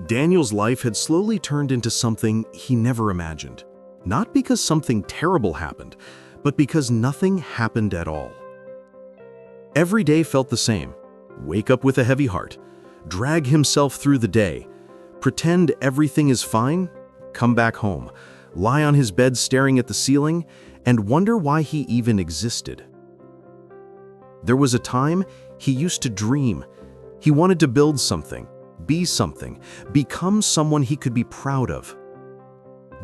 Daniel's life had slowly turned into something he never imagined. Not because something terrible happened, but because nothing happened at all. Every day felt the same. Wake up with a heavy heart, drag himself through the day, pretend everything is fine, come back home, lie on his bed staring at the ceiling, and wonder why he even existed. There was a time he used to dream. He wanted to build something, be something, become someone he could be proud of.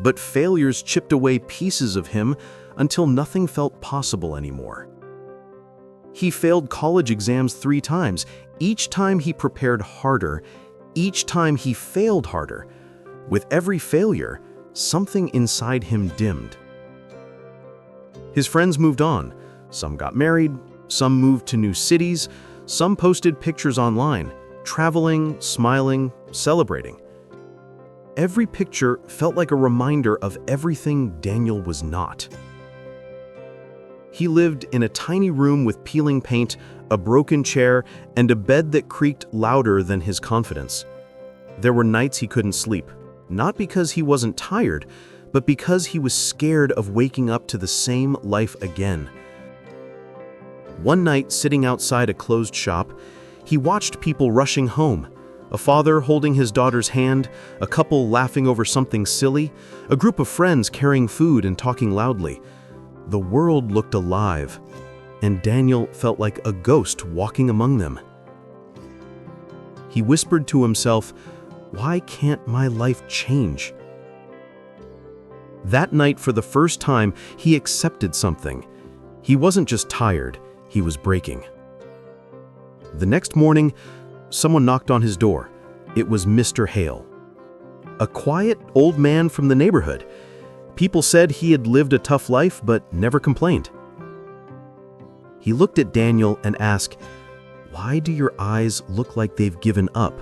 But failures chipped away pieces of him until nothing felt possible anymore. He failed college exams 3 times. Each time he prepared harder, each time he failed harder. With every failure, something inside him dimmed. His friends moved on. Some got married, some moved to new cities, some posted pictures online, traveling, smiling, celebrating. Every picture felt like a reminder of everything Daniel was not. He lived in a tiny room with peeling paint, a broken chair, and a bed that creaked louder than his confidence. There were nights he couldn't sleep, not because he wasn't tired, but because he was scared of waking up to the same life again. One night, sitting outside a closed shop, he watched people rushing home. A father holding his daughter's hand, a couple laughing over something silly, a group of friends carrying food and talking loudly. The world looked alive, and Daniel felt like a ghost walking among them. He whispered to himself, "Why can't my life change?" That night, for the first time, he accepted something. He wasn't just tired, he was breaking. The next morning, someone knocked on his door. It was Mr. Hale, a quiet old man from the neighborhood. People said he had lived a tough life but never complained. He looked at Daniel and asked, "Why do your eyes look like they've given up?"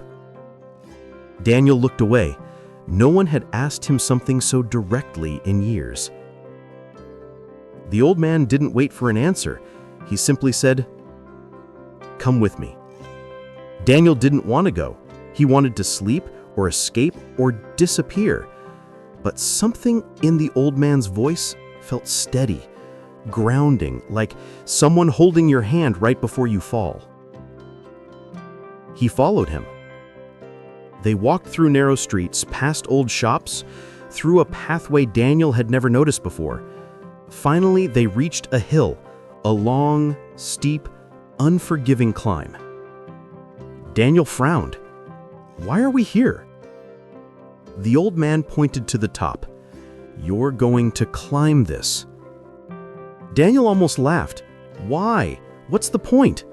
Daniel looked away. No one had asked him something so directly in years. The old man didn't wait for an answer. He simply said, "Come with me." Daniel didn't want to go. He wanted to sleep or escape or disappear. But something in the old man's voice felt steady, grounding, like someone holding your hand right before you fall. He followed him. They walked through narrow streets, past old shops, through a pathway Daniel had never noticed before. Finally, they reached a hill, a long, steep, unforgiving climb. Daniel frowned. "Why are we here?" The old man pointed to the top. "You're going to climb this." Daniel almost laughed. "Why? What's the point?"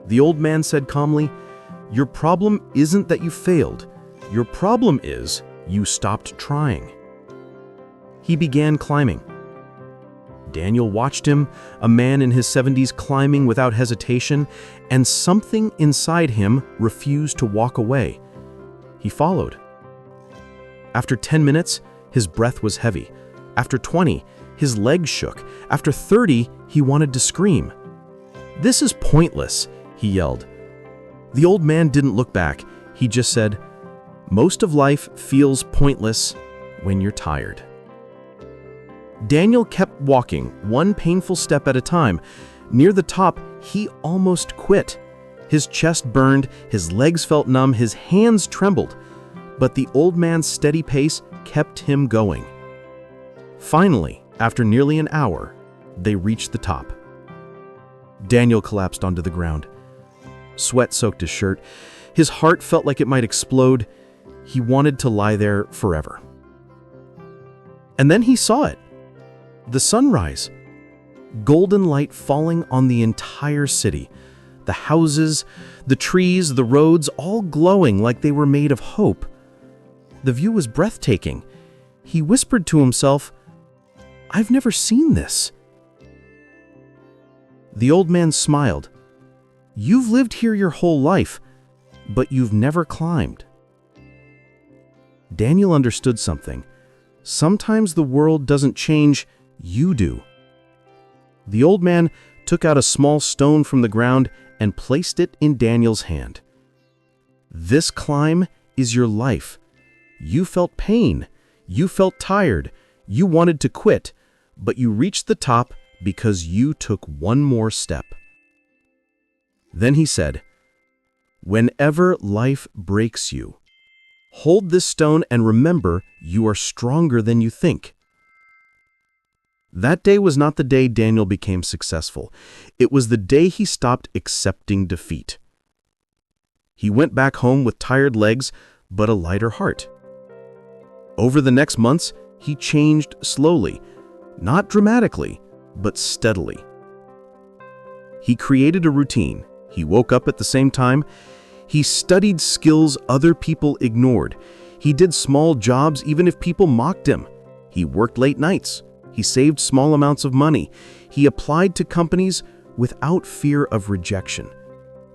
The old man said calmly, "Your problem isn't that you failed. Your problem is you stopped trying." He began climbing. Daniel watched him, a man in his 70s climbing without hesitation, and something inside him refused to walk away. He followed. After 10 minutes, his breath was heavy. After 20, his legs shook. After 30, he wanted to scream. "This is pointless," he yelled. The old man didn't look back. He just said, "Most of life feels pointless when you're tired." Daniel kept walking, one painful step at a time. Near the top, he almost quit. His chest burned, his legs felt numb, his hands trembled. But the old man's steady pace kept him going. Finally, after nearly an hour, they reached the top. Daniel collapsed onto the ground. Sweat soaked his shirt. His heart felt like it might explode. He wanted to lie there forever. And then he saw it. The sunrise. Golden light falling on the entire city. The houses, the trees, the roads, all glowing like they were made of hope. The view was breathtaking. He whispered to himself, "I've never seen this." The old man smiled. "You've lived here your whole life, but you've never climbed." Daniel understood something. Sometimes the world doesn't change, you do. The old man took out a small stone from the ground and placed it in Daniel's hand. "This climb is your life. You felt pain. You felt tired. You wanted to quit, but you reached the top because you took one more step. Then he said, "Whenever life breaks you, hold this stone and remember you are stronger than you think." That day was not the day Daniel became successful. It was the day he stopped accepting defeat. He went back home with tired legs, but a lighter heart. Over the next months, he changed slowly, not dramatically, but steadily. He created a routine. He woke up at the same time. He studied skills other people ignored. He did small jobs even if people mocked him. He worked late nights. He saved small amounts of money. He applied to companies without fear of rejection.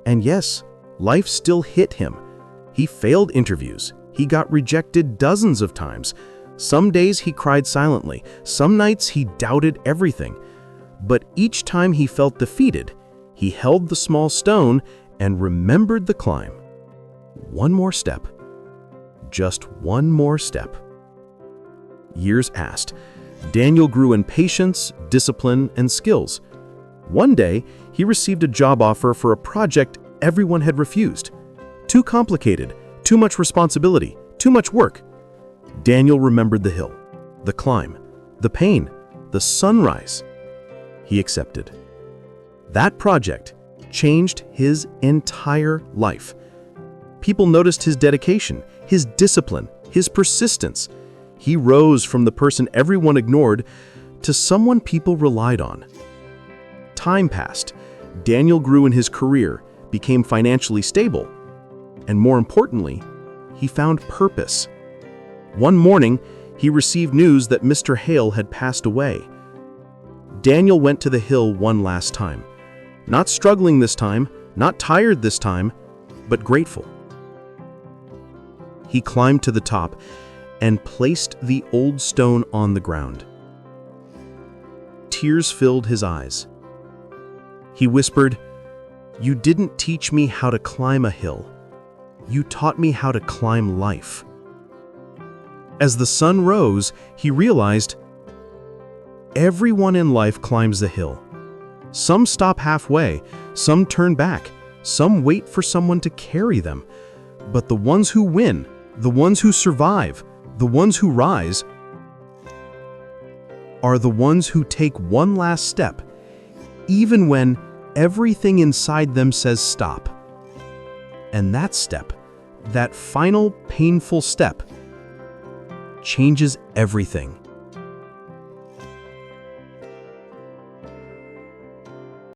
And yes, life still hit him. He failed interviews. He got rejected dozens of times. Some days he cried silently. Some nights he doubted everything. But each time he felt defeated, he held the small stone and remembered the climb. One more step. Just one more step. Years passed. Daniel grew in patience, discipline, and skills. One day, he received a job offer for a project everyone had refused. Too complicated, too much responsibility, too much work. Daniel remembered the hill, the climb, the pain, the sunrise. He accepted. That project changed his entire life. People noticed his dedication, his discipline, his persistence. He rose from the person everyone ignored to someone people relied on. Time passed. Daniel grew in his career, became financially stable, and more importantly, he found purpose. One morning, he received news that Mr. Hale had passed away. Daniel went to the hill one last time. Not struggling this time, not tired this time, but grateful. He climbed to the top and placed the old stone on the ground. Tears filled his eyes. He whispered, "You didn't teach me how to climb a hill. You taught me how to climb life." As the sun rose, he realized everyone in life climbs the hill. Some stop halfway, some turn back, some wait for someone to carry them. But the ones who win, the ones who survive, the ones who rise, are the ones who take one last step, even when everything inside them says stop. And that step, that final painful step, changes everything.